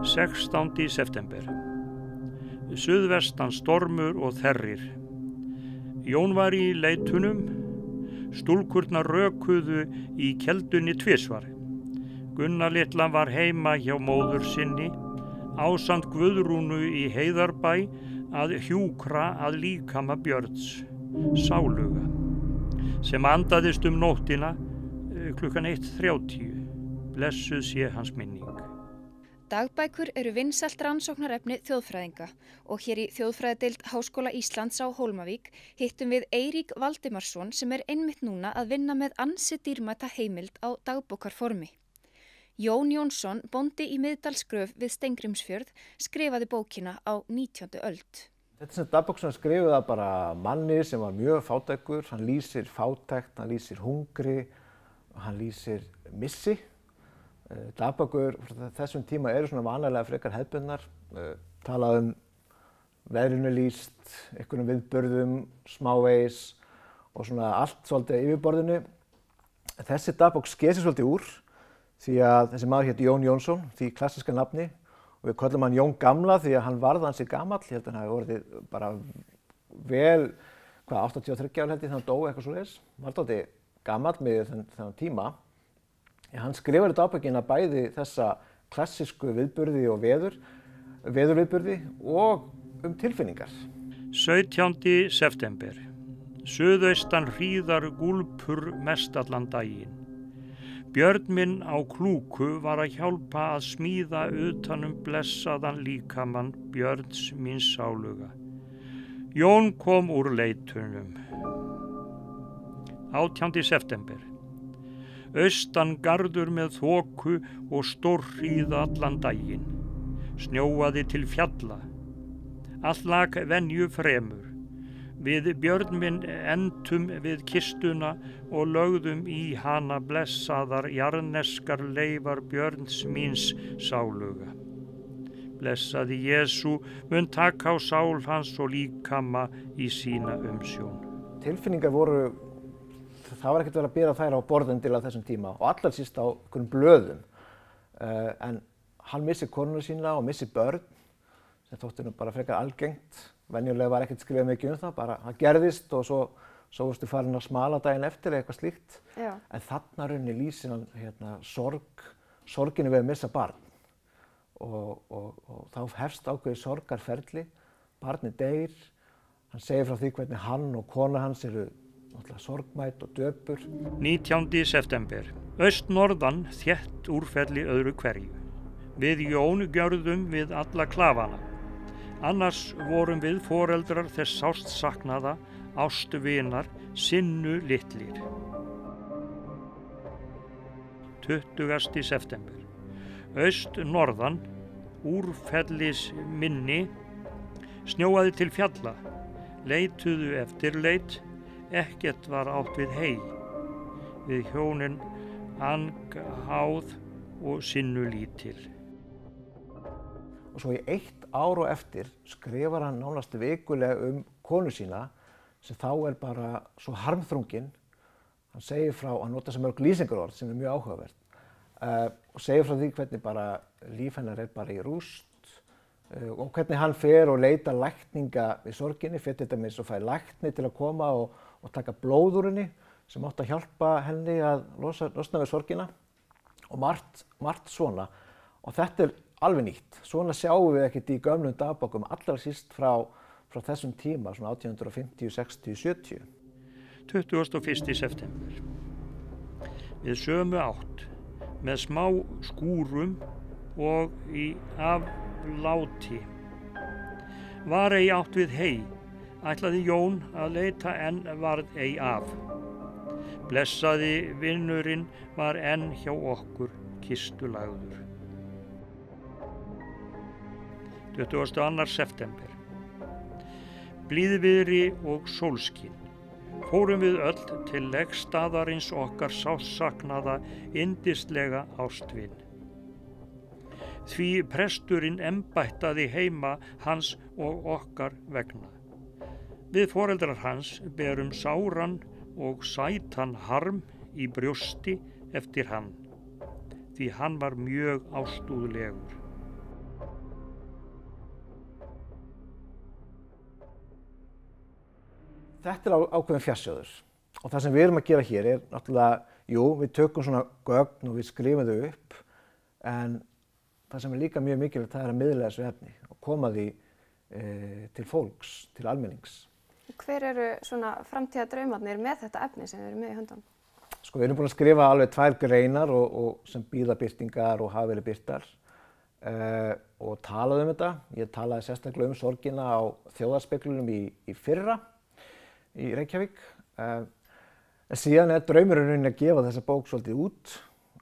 Sextándi september. Suðvestan stormur og þerrir. Jón var í leitunum. Stúlkurnar rökuðu í keldunni tvisvar. Gunnar litla var heima hjá móður sinni, ásamt Guðrúnu í Heiðarbæ að hjúkra að líkama Björns, sáluga, sem andaðist nóttina klukkan 1:30. Blessuð sé hans minning. Dagbækur eru vinsælt rannsóknarefni þjóðfræðinga og hér í Þjóðfræðideild Háskóla Íslands á Hólmavík hittum við Eirík Valdimarsson sem einmitt núna að vinna með ansi dýrmæta heimild á dagbókarformi. Jón Jónsson, bóndi í Miðdalsgröf við Steingrímsfjörð, skrifaði bókina á 19. öld. Þetta er dagbók sem skrifaði bara manni sem var mjög fátækur. Hann lýsir fátækt, hann lýsir hungri, hann lýsir missi. Dagbækur þessum tíma eru svona vanalega frekar hefðbundnar, talað veðrinu lýst, einhvernum viðburðum, smávegis og svona allt svolítið yfirborðinu. Þessi dagbók sker sig svolítið úr því að þessi maður héti Jón Jónsson, því klassíska nafni, og við köllum hann Jón gamla því að hann varð ansi gamall. Ég held að hann hafi orðið bara vel, 83 ára held ég, þannig að hann dó eitthvað svoleiðis. Var dálítið gamall með þennan tíma. Hann skrifar í dagbókina bæði þessa klassísku viðburði og veðurviðburði og tilfinningar. 17. september. Suðaustan hríðar gúlpur mestallan daginn. Björn minn á klúku var að hjálpa að smíða utanum blessaðan líkamann Björns míns sáluga. Jón kom úr leitunum. 18. september. Austan garður með þoku og stórhríða allan daginn. Snjóaði til fjalla. Allt lag venju fremur. Við Björn minn endum við kistuna og lögðum í hana blessaðar jarðneskar leifar Björns míns sáluga. Blessaði Jesú mun taka á sál hans og líkama í sína umsjón. Tilfinningar voru, það var ekkert verið að bera þær á borðendil á þessum tíma og allar síst á einhverjum blöðum. En hann missi konuna sína og missi börn, sem þótti nú bara frekar algengt. Venjulega var ekkert skrifað mikið það, bara það gerðist og svo varstu farin að smala daginn eftir eða eitthvað slíkt. Já. En þarna rauninni lýsir hann sorginni við að missa barn. Og þá hefst ákveðið sorgarferli, barnið deyr, hann segir frá því hvernig hann og kona hans eru sorgmædd og döpur. 19. september. Austnorðan þétt úrfelli öðru hverju. Við Jón gjörðum við alla klafana. Annars vorum við foreldrar þess sást saknaða, ástvinar, sinnu litlir. 20. september. Austnorðan, úrfellis minni, snjóaði til fjalla, leituðu eftir leit, ekkert var átt við hey. Við hjónin angháð og sinnu lítil. Og svo í 1 ár og eftir skrifar hann nánast vikulega konu sína sem þá bara svo harmþrungin. Hann segir frá, hann notar sem mörg lýsingarorð sem mjög áhugavert. Og segir frá því hvernig bara líf hennar bara í rúst og hvernig hann fer og leitar lækninga við sorginni, fer til dæmis og fær lækni til að koma og taka blóð úr henni sem átti að hjálpa henni að losna við sorgina og margt svona. Og þetta alveg nýtt. Svona sjáum við ekkert í gömlum dagbókum, allra síst frá þessum tíma, svona 1850, 60, 70. 21. september. Við sömu átt, með smá skúrum og í afláti. Var ei átt við hey, ætlaði Jón að leita en varð ei af. Blessaði vinnurinn var enn hjá okkur kistulagður. 22. september. Blíðviðri og sólskin. Fórum við öll til legstaðarins okkar sásaknaða yndislega ástvin. Því presturinn embættaði heima hans og okkar vegna. Við foreldrar hans berum sáran og sætan harm í brjósti eftir hann, því hann var mjög ástúðlegur. Þetta er ákveðin fjarsjóður og það sem við erum að gera hér er náttúrulega, jú, við tökum svona gögn og við skrifum þau upp, en það sem er líka mjög mikilvægt það er að miðla þessu efni og koma því til fólks, til almennings. Hver eru svona framtíðardraumarnir með þetta efni sem við erum með í höndunum? Sko, við erum búin að skrifa alveg 2 greinar og sem bíða birtingar og hafa verið birtar og talað um þetta. Ég talaði sérstaklega um sorgina á þjóðarspeklunum í fyrra í Reykjavík. En síðan er draumurinn að gefa þessa bók svolítið út,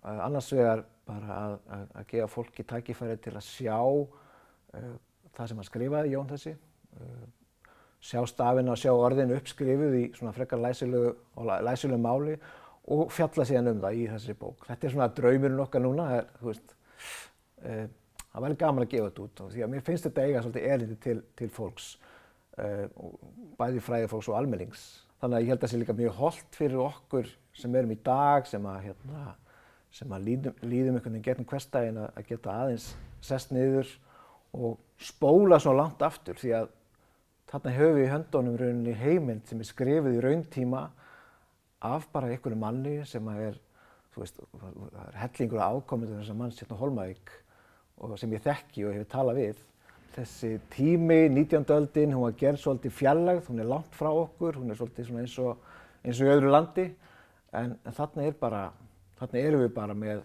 annars vegar bara að gefa fólki tækifæri til að sjá það sem hann skrifaði, Jón þessi, sjá stafina og sjá orðin uppskrifuð í svona frekar læsilegu máli og fjalla síðan um það í þessari bók. Þetta er svona draumurinn okkar núna, það væri gaman að gefa þetta út því að mér finnst þetta eiga svolítið erindi til fólks, bæði fræðifólks og almennings. Þannig að ég held að það sé líka mjög hollt fyrir okkur sem erum í dag, sem að líðum einhvern veginn gegnum hversdaginn að geta aðeins sest niður og spóla svona langt aftur, því að þarna höfum við í höndunum rauninni heimild sem er skrifuð í rauntíma af bara einhverju manni sem er, þú veist, það er hellingur af afkomendum þessa manns hérna á Hólmavík og sem ég þekki og hefur talað við. Þessi tími, 19. öldin, hún var gerð svolítið fjarlægð, hún er langt frá okkur, hún er svolítið svona eins og í öðru landi, en þarna erum við bara með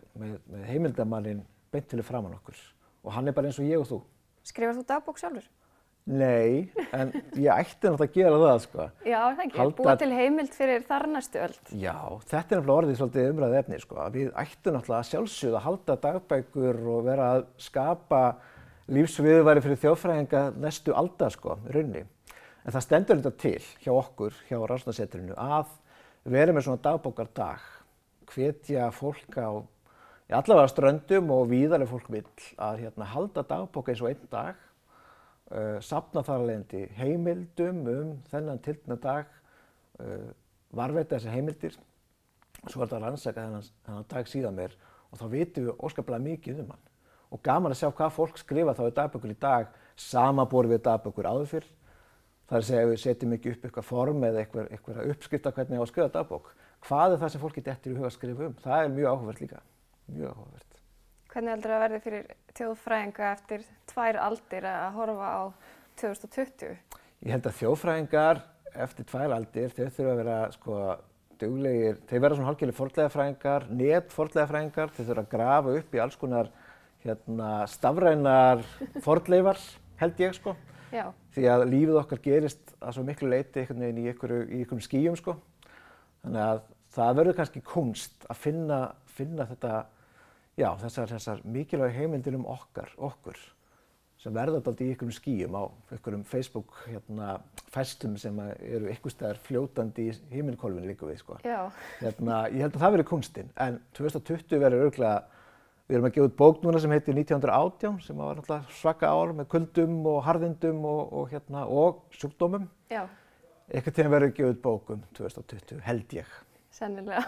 heimildarmanninn beint fyrir framan okkur og hann er bara eins og ég og þú. Skrifar þú dagbók sjálfur? Nei, en ég ætti náttúrulega að gera það, sko. Já, það ekki, búa til heimild fyrir þarnæstu öld. Já, þetta er náttúrulega orðið svolítið umræðu efni, sko. Við ættum náttúrulega að sjálfsögðu að halda dagbækur og vera að skapa lífsviðurværi fyrir þjóðfræðinga næstu aldar, sko, í rauninni. En það stendur þetta til hjá okkur, hjá Rannsóknarsetrinu, að vera með svona dagbókardag, hvetja fólk á allavega ströndum og víðar ef fólk vill að halda dagbók eins og einn dag, safna þar af leiðandi heimildum þennan tiltekna dag, varðveita þessar heimildir, svo er þetta að rannsaka þennan dag síðan meir og þá vitum við óskaplega mikið hann. Og gaman að sjá hvað fólk skrifa þá í dagbækur í dag samanborið við dagbækur áður fyrr. Það er að segja ef við setjum ekki upp eitthvað form eða eitthvað uppskrift af hvernig á að skrifa dagbók. Hvað er það sem fólki dettur í huga að skrifa um? Það er mjög áhugavert líka, mjög áhugavert. Hvernig heldur það að verði fyrir þjóðfræðinga eftir 2 aldir að horfa á 2020? Ég held að þjóðfræðingar eftir 2 aldir, þeir þurfa að vera sko duglegir, þeir verða svona hálfgerðir fornleifafræðingar, netfornleifafræðingar, þeir þurfa að grafa upp í alls konar stafrænar fornleifar, held ég sko. Já. Því að lífið okkar gerist að svo miklu leyti einhvern veginn í einhverjum skýjum sko. Þannig að það verður kannski kunst að finna þetta, já, þessar mikilvægu heimildir okkur sem verða dálítið í einhverjum skýjum á einhverjum Facebook fæstum sem eru einhvers staðar fljótandi í himinhvolfinu líka við sko. Já. Ég held að það verður kunstinn, en 2020 verður örugglega. Við erum að gefa út bók núna sem heitir 1918 sem var náttúrulega svaka ár með kuldum og harðindum og sjúkdómum. Já. Einhvern tímann verður að gefa út bók 2020, held ég. Sennilega.